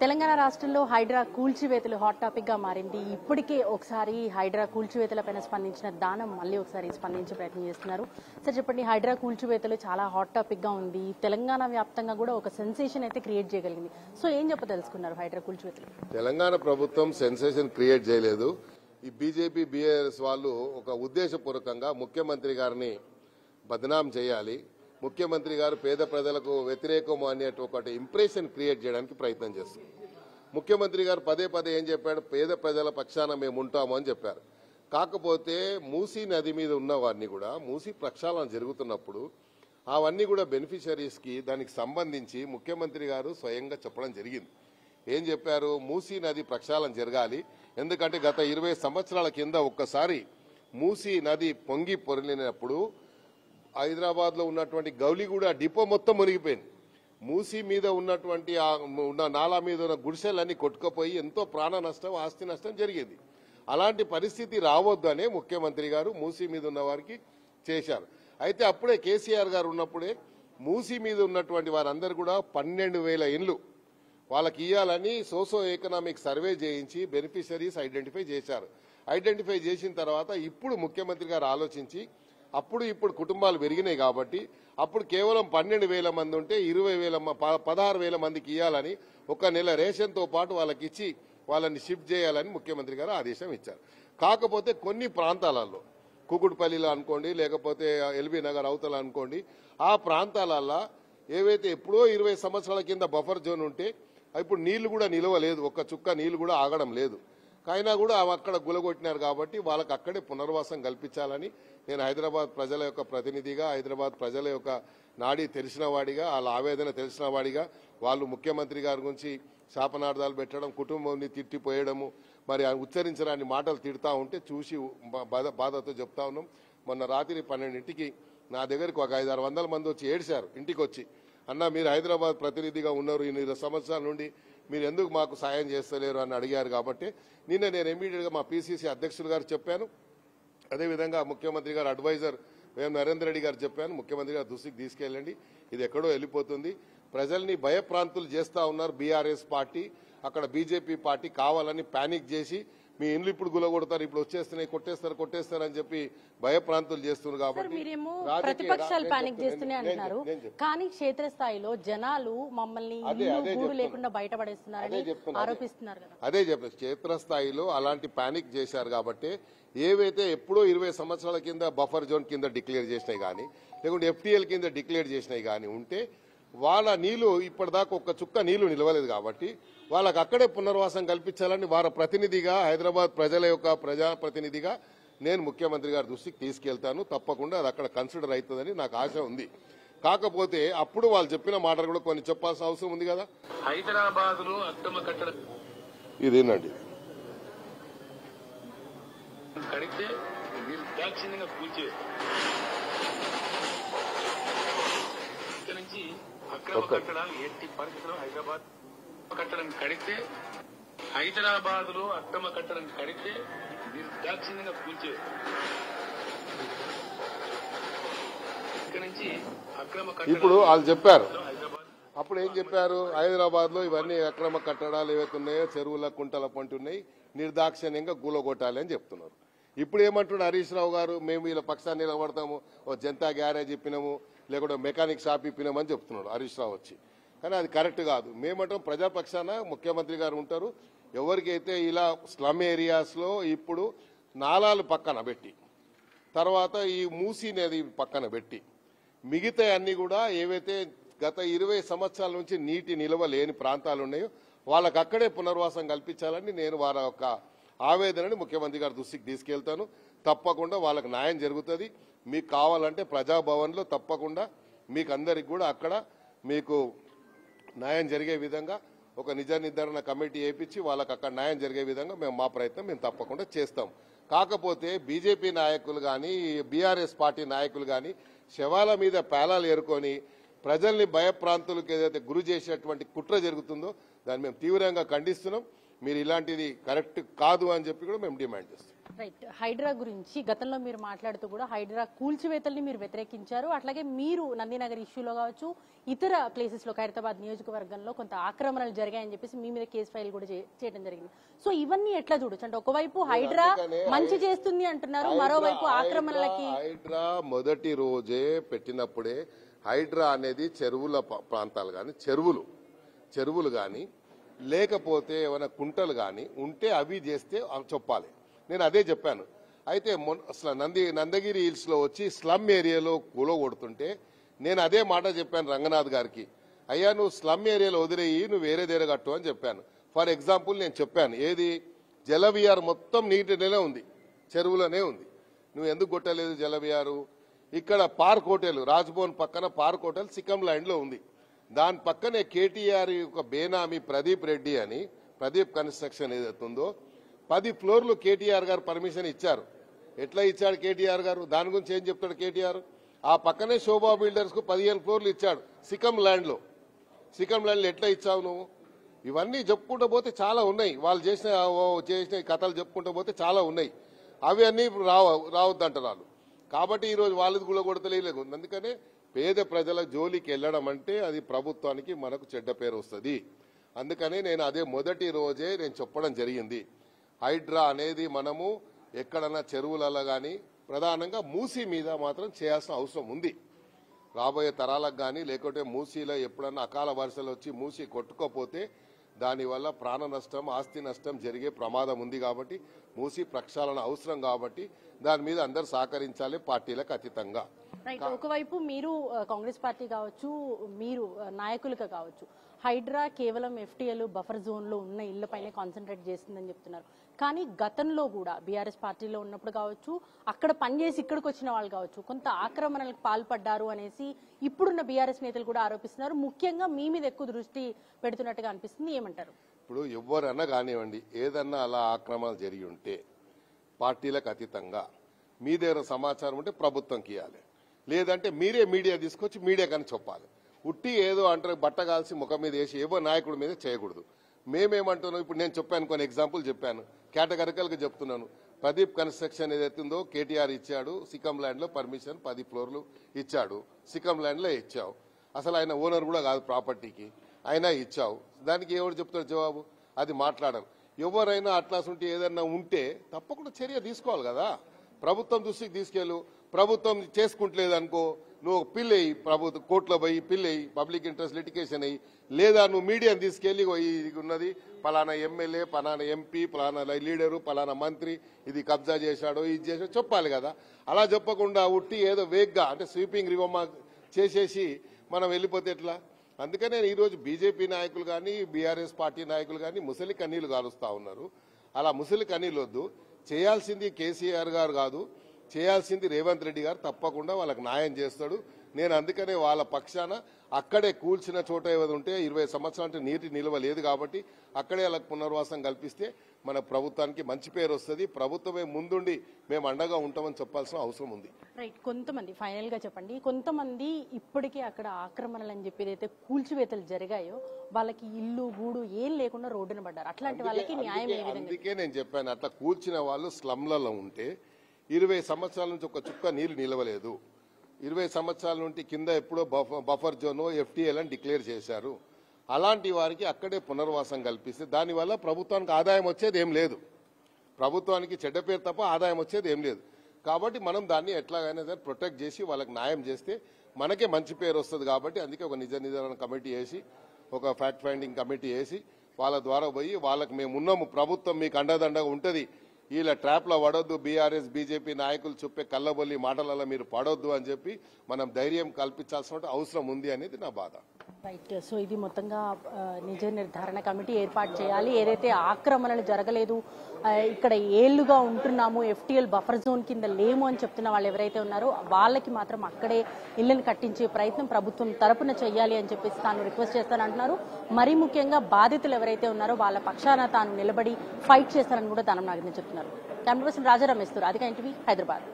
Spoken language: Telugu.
తెలంగాణ రాష్ట్రంలో హైడ్రా కూల్చివేతలు హాట్ టాపిక్ గా మారింది. ఇప్పటికే ఒకసారి హైడ్రా కూల్చివేతలపైన స్పందించిన దానం మళ్ళీ ఒకసారి స్పందించే ప్రయత్నం చేస్తున్నారు. సార్ చెప్పండి, హైడ్రా కూల్చివేతలు చాలా హాట్ టాపిక్ గా ఉంది. తెలంగాణ వ్యాప్తంగా కూడా ఒక సెన్సేషన్ అయితే క్రియేట్ చేయగలిగింది. సో ఏం చెప్పదలుచుకున్నారు హైడ్రా కూల్చివేతలు? తెలంగాణ ప్రభుత్వం సెన్సేషన్ క్రియేట్ చేయలేదు. ఈ బీజేపీ బీఆర్ఎస్ వాళ్ళు ఒక ఉద్దేశపూర్వకంగా ముఖ్యమంత్రి గారిని బదనాం చేయాలి, ముఖ్యమంత్రి గారు పేద ప్రజలకు వ్యతిరేకము అనే ఒకటి ఇంప్రెషన్ క్రియేట్ చేయడానికి ప్రయత్నం చేస్తారు. ముఖ్యమంత్రి గారు పదే పదే ఏం చెప్పాడు, పేద ప్రజల పక్షాన మేము ఉంటాము అని చెప్పారు. కాకపోతే మూసీ నది మీద ఉన్నవన్నీ కూడా మూసీ ప్రక్షాళన జరుగుతున్నప్పుడు అవన్నీ కూడా బెనిఫిషరీస్ కి దానికి సంబంధించి ముఖ్యమంత్రి గారు స్వయంగా చెప్పడం జరిగింది. ఏం చెప్పారు, మూసీ నది ప్రక్షాళన జరగాలి, ఎందుకంటే గత 20 సంవత్సరాల కింద ఒక్కసారి మూసీ నది పొంగి పొరలినప్పుడు హైదరాబాద్ లో ఉన్నటువంటి గౌలిగూడ డిపో మొత్తం మునిగిపోయింది. మూసీ మీద ఉన్నటువంటి నాలా మీద ఉన్న గుడిసెలన్నీ కొట్టుకుపోయి ఎంతో ప్రాణ నష్టం, ఆస్తి నష్టం జరిగింది. అలాంటి పరిస్థితి రావద్దు అనే ముఖ్యమంత్రి గారు మూసీ మీద ఉన్న వారికి చేశారు. అయితే అప్పుడే కేసీఆర్ గారు ఉన్నప్పుడే మూసీ మీద ఉన్నటువంటి వారందరూ కూడా 12,000 ఇండ్లు వాళ్ళకి ఇవ్వాలని సోషో ఎకనామిక్ సర్వే చేయించి బెనిఫిషరీస్ ఐడెంటిఫై చేశారు. ఐడెంటిఫై చేసిన తర్వాత ఇప్పుడు ముఖ్యమంత్రి గారు ఆలోచించి ఇప్పుడు కుటుంబాలు పెరిగినాయి కాబట్టి అప్పుడు కేవలం 12,000 మంది ఉంటే 16,000 మందికి ఇవ్వాలని ఒక నెల రేషన్తో పాటు వాళ్ళకి ఇచ్చి వాళ్ళని షిఫ్ట్ చేయాలని ముఖ్యమంత్రి గారు ఆదేశం ఇచ్చారు. కాకపోతే కొన్ని ప్రాంతాలలో కుకుట్పల్లిలో అనుకోండి, లేకపోతే ఎల్బీ నగర్ అవతల అనుకోండి, ఆ ప్రాంతాలలో ఏవైతే ఎప్పుడో 20 సంవత్సరాల కింద బఫర్ జోన్ ఉంటే ఇప్పుడు నీళ్లు కూడా నిలవలేదు, ఒక్క చుక్క నీళ్లు కూడా ఆగడం లేదు. అయినా కూడా అక్కడ గులగొట్టినారు కాబట్టి వాళ్ళకి అక్కడే పునర్వాసం కల్పించాలని నేను హైదరాబాద్ ప్రజల యొక్క ప్రతినిధిగా, హైదరాబాద్ ప్రజల యొక్క నాడి తెలిసిన వాడిగా, వాళ్ళ ఆవేదన తెలిసిన వాడిగా, వాళ్ళు ముఖ్యమంత్రి గారి గురించి శాపనార్థాలు పెట్టడం, కుటుంబాన్ని తిట్టిపోయడము, మరి ఉచ్చరించడాన్ని మాటలు తిడతా ఉంటే చూసి బాధతో చెప్తా ఉన్నాం. మొన్న రాత్రి 12ంటికి నా దగ్గరికి ఒక 500-600 మంది వచ్చి ఏడ్చారు. ఇంటికి వచ్చి, అన్న మీరు హైదరాబాద్ ప్రతినిధిగా ఉన్నారు, 20 సంవత్సరాల నుండి మీరు ఎందుకు మాకు సాయం చేస్తలేరు అని అడిగారు. కాబట్టి నిన్న నేను ఇమీడియట్ గా మా పిసిసి అధ్యక్షులు గారు చెప్పాను, అదేవిధంగా ముఖ్యమంత్రి గారు అడ్వైజర్ వేం నరేందర్ రెడ్డి గారు చెప్పాను, ముఖ్యమంత్రి గారు దృష్టికి తీసుకెళ్ళండి, ఇది ఎక్కడో వెళ్ళిపోతుంది, ప్రజల్ని భయప్రాంతులు చేస్తా ఉన్నారు బీఆర్ఎస్ పార్టీ, అక్కడ బీజేపీ పార్టీ కావాలని పానిక్ చేసి మీ ఇండ్లు ఇప్పుడు గులగొడతారు, ఇప్పుడు వచ్చేస్తున్నాయి, కొట్టేస్తారు అని చెప్పి భయప్రాంతులు చేస్తున్నారు. కాబట్టి ప్రతిపక్షాలు పానిక్ చేస్తూనే అంటున్నారు, కానీ క్షేత్రస్థాయిలో జనాలు మమ్మల్ని గూడు లేకుండా బయటపడేస్తున్నారని ఆరోపిస్తున్నారు. అదే చెప్పారు, క్షేత్రస్థాయిలో అలాంటి పానిక్ చేశారు. కాబట్టి ఏవైతే ఎప్పుడో 20 సంవత్సరాల కింద బఫర్ జోన్ కింద డిక్లేర్ చేసినాయి కానీ, లేకుంటే ఎఫ్టీఎల్ కింద డిక్లేర్ చేసినాయి కానీ ఉంటే వాళ్ళ నీళ్లు ఇప్పటిదాకా ఒక్క చుక్క నీళ్లు నిలవలేదు. కాబట్టి వాళ్ళకి అక్కడే పునర్వాసం కల్పించాలని వారి ప్రతినిధిగా, హైదరాబాద్ ప్రజల యొక్క ప్రజాప్రతినిధిగా నేను ముఖ్యమంత్రి గారి దృష్టికి తీసుకెళ్తాను. తప్పకుండా అది అక్కడ కన్సిడర్ అవుతుందని నాకు ఆశ ఉంది. కాకపోతే అప్పుడు వాళ్ళు చెప్పిన మాటలు కూడా కొన్ని చెప్పాల్సిన అవసరం ఉంది కదా. హైదరాబాద్ లో అక్రమ కట్టడం ఇదేనండి, కడితే దాక్షిణ్యంగా కూల్చివేస్తారు. ఇక్కడ నుంచి అక్రమ కట్టడాలు ఎట్టి పరిస్థితుల్లో హైదరాబాద్ కట్టడం కడితే, హైదరాబాద్ లో అక్రమ కట్టడం కడితే నిర్దాక్షిణ్యంగా కూల్చివేస్తారు. ఇక్కడ నుంచి అక్రమ ఇప్పుడు వాళ్ళు చెప్పారు, అప్పుడు ఏం చెప్పారు, హైదరాబాద్ లో ఇవన్నీ అక్రమ కట్టడాలు ఏవైతే ఉన్నాయో చెరువుల కుంటల పంటి ఉన్నాయి, నిర్దాక్షిణ్యంగా గూలగొట్టాలి అని చెప్తున్నారు. ఇప్పుడు ఏమంటున్నారు హరీష్ రావు గారు, మేము వీళ్ళ పక్షాన్ని నిలబడతాము, ఓ జనతా గ్యారేజ్ ఇప్పినాము, లేకుంటే మెకానిక్ షాప్ ఇప్పినామని చెప్తున్నాడు హరీష్ రావు వచ్చి. కానీ అది కరెక్ట్ కాదు. మేమంటాం ప్రజాపక్షాన ముఖ్యమంత్రి గారు ఉంటారు. ఎవరికైతే ఇలా స్లమ్ ఏరియాస్ లో ఇప్పుడు నాలాలు పక్కన పెట్టి, తర్వాత ఈ మూసీ నది పక్కన పెట్టి, మిగతా అన్ని కూడా ఏవైతే గత 20 సంవత్సరాల నుంచి నీటి నిల్వ లేని ప్రాంతాలు ఉన్నాయో వాళ్ళకి అక్కడే పునర్వాసం కల్పించాలని నేను వారి యొక్క ఆవేదనని ముఖ్యమంత్రి గారి దృష్టికి తీసుకెళ్తాను. తప్పకుండా వాళ్ళకి న్యాయం జరుగుతుంది. మీకు కావాలంటే ప్రజాభవన్లో తప్పకుండా మీకు అందరికి కూడా అక్కడ మీకు న్యాయం జరిగే విధంగా ఒక నిజ నిర్ధారణ కమిటీ వేయించి వాళ్ళకి అక్కడ న్యాయం జరిగే విధంగా మా ప్రయత్నం మేము తప్పకుండా చేస్తాం. కాకపోతే బీజేపీ నాయకులు కానీ, బీఆర్ఎస్ పార్టీ నాయకులు కానీ శవాల మీద పేలాలు ఏరుకొని ప్రజల్ని భయప్రాంతులకు ఏదైతే గురి చేసేటువంటి కుట్ర జరుగుతుందో దాన్ని మేము తీవ్రంగా ఖండిస్తున్నాం. మీరు ఇలాంటిది కరెక్ట్ కాదు అని చెప్పి కూడా మేము డిమాండ్ చేస్తాం. రైట్. హైడ్రా గురించి గతంలో మీరు మాట్లాడుతూ కూడా హైడ్రా కూల్చివేతల్ని మీరు వ్యతిరేకించారు. అట్లాగే మీరు నందినగర్ ఇష్యూలో కావచ్చు, ఇతర ప్లేసెస్ లో ఖైరతాబాద్ నియోజకవర్గంలో కొంత ఆక్రమణలు జరిగాయని చెప్పేసి మీ మీద కేసు ఫైల్ కూడా చేయడం జరిగింది. సో ఇవన్నీ ఎట్లా చూడొచ్చు అంటే ఒకవైపు హైడ్రా మంచి చేస్తుంది అంటున్నారు, మరోవైపు ఆక్రమణలకి. హైడ్రా మొదటి రోజే పెట్టినప్పుడే హైడ్రా అనేది చెరువుల ప్రాంతాలు కానీ చెరువులు కానీ లేకపోతే ఏమైనా కుంటలు కానీ ఉంటే అవి చేస్తే చెప్పాలి. నేను అదే చెప్పాను. అయితే అసలు నందగిరి హిల్స్ లో వచ్చి స్లమ్ ఏరియాలో కూలగొడుతుంటే నేను అదే మాట చెప్పాను రంగనాథ్ గారికి. అయ్యా నువ్వు స్లమ్ ఏరియాలో వదిలేయి, నువ్వు వేరే దగ్గర కట్టు అని చెప్పాను. ఫర్ ఎగ్జాంపుల్ నేను చెప్పాను, ఏది జలవిహార్ మొత్తం నీటిలోనే ఉంది, చెరువులోనే ఉంది. నువ్వు ఎందుకు కొట్టలేదు జలవిహారు? ఇక్కడ పార్క్ హోటల్, రాజ్భవన్ పక్కన పార్క్ హోటల్ సిక్కం ల్యాండ్ లో ఉంది. దాని పక్కనే కేటీఆర్ ఒక బేనామీ ప్రదీప్ రెడ్డి అని, ప్రదీప్ కన్స్ట్రక్షన్ ఏదైతుందో 10 ఫ్లోర్లు కేటీఆర్ గారు పర్మిషన్ ఇచ్చారు. ఎట్లా ఇచ్చాడు కేటీఆర్ గారు? దాని గురించి ఏం చెప్తాడు కేటీఆర్? ఆ పక్కనే శోభా బిల్డర్స్ కు 15 ఫ్లోర్లు ఇచ్చాడు సిక్కం ల్యాండ్ లో ఎట్లా ఇచ్చావు నువ్వు? ఇవన్నీ చెప్పుకుంటూ పోతే చాలా ఉన్నాయి. వాళ్ళు చేసిన కథలు చెప్పుకుంటూ పోతే చాలా ఉన్నాయి. అవి అన్ని రావద్దంటారు. కాబట్టి ఈ రోజు వాళ్ళది కూడా కొడతలేదు. అందుకనే పేద ప్రజల జోలికి వెళ్ళడం అంటే అది ప్రభుత్వానికి మనకు చెడ్డ పేరు వస్తుంది. అందుకనే నేను అదే మొదటి రోజే నేను చెప్పడం జరిగింది. హైడ్రా అనేది మనము ఎక్కడన్నా చెరువులలో కానీ ప్రధానంగా మూసీ మీద మాత్రం చేయాల్సిన అవసరం ఉంది. రాబోయే తరాలకు కానీ లేకుంటే మూసీలో ఎప్పుడన్నా అకాల వర్షాలు వచ్చి మూసీ కొట్టుకోపోతే దానివల్ల ప్రాణ నష్టం, ఆస్తి నష్టం జరిగే ప్రమాదం ఉంది. కాబట్టి మూసీ ప్రక్షాళన అవసరం. కాబట్టి దాని మీద అందరు సహకరించాలి పార్టీలకు అతీతంగా. రైట్. ఒకవైపు మీరు కాంగ్రెస్ పార్టీ కావచ్చు, మీరు నాయకులుగా కావచ్చు, హైడ్రా కేవలం ఎఫ్టీఎల్ బఫర్ జోన్ లో ఉన్న ఇళ్లపైనే కాన్సన్ట్రేట్ చేస్తుందని చెప్తున్నారు. కానీ గతంలో కూడా బీఆర్ఎస్ పార్టీలో ఉన్నప్పుడు కావచ్చు, అక్కడ పనిచేసి ఇక్కడికి వచ్చిన వాళ్ళు కావచ్చు, కొంత ఆక్రమణలకు పాల్పడ్డారు అనేసి ఇప్పుడున్న బీఆర్ఎస్ నేతలు కూడా ఆరోపిస్తున్నారు. ముఖ్యంగా మీ మీద ఎక్కువ దృష్టి పెడుతున్నట్టుగా అనిపిస్తుంది. ఏమంటారు? ఇప్పుడు ఎవరన్నా కానివ్వండి, ఏదన్నా అలా ఆక్రమణలు జరిగి ఉంటే పార్టీలకు అతీతంగా మీ దగ్గర సమాచారం ఉంటే ప్రభుత్వంకి ఇవ్వాలి. లేదంటే మీరే మీడియా తీసుకొచ్చి మీడియా కానీ చెప్పాలి. ఉట్టి ఏదో అంటారు బట్ట కాల్సి ముఖం మీద వేసి ఏవో నాయకుడి మీద చేయకూడదు. మేమేమంటున్నాం? ఇప్పుడు నేను చెప్పాను, కొన్ని ఎగ్జాంపుల్ చెప్పాను, కేటగరికల్గా చెప్తున్నాను. ప్రదీప్ కన్స్ట్రక్షన్ ఏదైతుందో కేటీఆర్ ఇచ్చాడు, సిక్కం ల్యాండ్ లో పర్మిషన్ 10 ఫ్లోర్లు ఇచ్చాడు, సిక్కం ల్యాండ్ లో ఇచ్చావు. అసలు ఆయన ఓనర్ కూడా కాదు ప్రాపర్టీకి, అయినా ఇచ్చావు. దానికి ఎవరు చెప్తాడు జవాబు? అది మాట్లాడరు. ఎవరైనా అట్లాస్ ఉంటే ఏదన్నా ఉంటే తప్పకుండా చర్య తీసుకోవాలి కదా. ప్రభుత్వం దృష్టికి తీసుకెళ్ళు. ప్రభుత్వం చేసుకుంటలేదు అనుకో, నువ్వు పిల్లయి ప్రభుత్వం కోర్టులో పోయి పిల్లయి పబ్లిక్ ఇంట్రెస్ట్ లిటిగేషన్ అయ్యి, లేదా నువ్వు మీడియాని తీసుకెళ్లి ఇది ఉన్నది పలానా ఎమ్మెల్యే, పలానా ఎంపీ, పలానా లీడరు, పలానా మంత్రి ఇది కబ్జా చేశాడో ఇది చేశాడో చెప్పాలి కదా. అలా చెప్పకుండా ఉట్టి ఏదో వేగ్గా అంటే స్వీపింగ్ రివర్మా చేసేసి మనం వెళ్ళిపోతే ఎట్లా? అందుకనే ఈరోజు బీజేపీ నాయకులు కానీ బీఆర్ఎస్ పార్టీ నాయకులు కానీ ముసలి కన్నీళ్లు కాలుస్తా ఉన్నారు. అలా ముసలి కన్నీళ్ళు వద్దు. చేయాల్సింది కేసీఆర్ గారు కాదు, చేయాల్సింది రేవంత్ రెడ్డి గారు. తప్పకుండా వాళ్ళకి న్యాయం చేస్తాడు. నేను అందుకనే వాళ్ళ పక్షాన అక్కడే కూల్చిన చోట ఏది ఉంటే 20 సంవత్సరాలు నీటి నిల్వ లేదు కాబట్టి అక్కడే వాళ్ళకి పునర్వాసం కల్పిస్తే మన ప్రభుత్వానికి మంచి పేరు వస్తుంది. ప్రభుత్వమే ముందుండి మేము అండగా ఉంటామని చెప్పాల్సిన అవసరం ఉంది. రైట్. కొంతమంది ఫైనల్ గా చెప్పండి, కొంతమంది ఇప్పటికే అక్కడ ఆక్రమణలు అని చెప్పి ఏదైతే కూల్చివేతలు జరిగాయో వాళ్ళకి ఇల్లు గూడు ఏం లేకుండా రోడ్డున పడ్డారు. అట్లాంటి వాళ్ళకి న్యాయం ఏ విధంగా? అందుకే నేను చెప్పాను, అట్లా కూల్చిన వాళ్ళు స్లమ్లలో ఉంటే 20 సంవత్సరాల నుంచి ఒక చుక్క నీళ్లు నిలవలేదు. 20 సంవత్సరాల నుండి కింద ఎప్పుడో బఫర్ జోన్ ఎఫ్టీఎల్ అని డిక్లేర్ చేశారు. అలాంటి వారికి అక్కడే పునర్వాసం కల్పిస్తే దానివల్ల ప్రభుత్వానికి ఆదాయం వచ్చేది ఏం లేదు. ప్రభుత్వానికి చెడ్డ పేరు తప్ప ఆదాయం వచ్చేది ఏం లేదు. కాబట్టి మనం దాన్ని ఎట్లాగైనా సరే ప్రొటెక్ట్ చేసి వాళ్ళకి న్యాయం చేస్తే మనకే మంచి పేరు వస్తుంది. కాబట్టి అందుకే ఒక నిజ నిర్ధారణ కమిటీ వేసి, ఒక ఫ్యాక్ట్ ఫైండింగ్ కమిటీ వేసి వాళ్ళ ద్వారా పోయి వాళ్ళకి మేము ఉన్నాము, ప్రభుత్వం మీకు అండదండగా ఉంటుంది, వీళ్ళ ట్రాప్లో పడొద్దు, బీఆర్ఎస్ బీజేపీ నాయకులు చెప్పే కల్లబొల్లి మాటలలో మీరు పడొద్దు అని చెప్పి మనం ధైర్యం కల్పించాల్సిన అవసరం ఉంది అనేది నా బాధ. రైట్. సో ఇది మొత్తంగా నిజ నిర్ధారణ కమిటీ ఏర్పాటు చేయాలి. ఏదైతే ఆక్రమణలు జరగలేదు, ఇక్కడ ఏళ్లుగా ఉంటున్నాము, ఎఫ్టీఎల్ బఫర్ జోన్ కింద లేము అని చెప్తున్న వాళ్ళు ఎవరైతే ఉన్నారో వాళ్ళకి మాత్రం అక్కడే ఇళ్లను కట్టించే ప్రయత్నం ప్రభుత్వం తరపున చేయాలి అని చెప్పేసి తాను రిక్వెస్ట్ చేస్తానంటున్నారు. మరీ ముఖ్యంగా బాధితులు ఎవరైతే ఉన్నారో వాళ్ళ పక్షాన తాను నిలబడి ఫైట్ చేస్తానని కూడా తాను నాగరిని చెప్తున్నారు. కెమెరా పర్సన్ రాజా రమేష్, అధికారి టీవీ, హైదరాబాద్.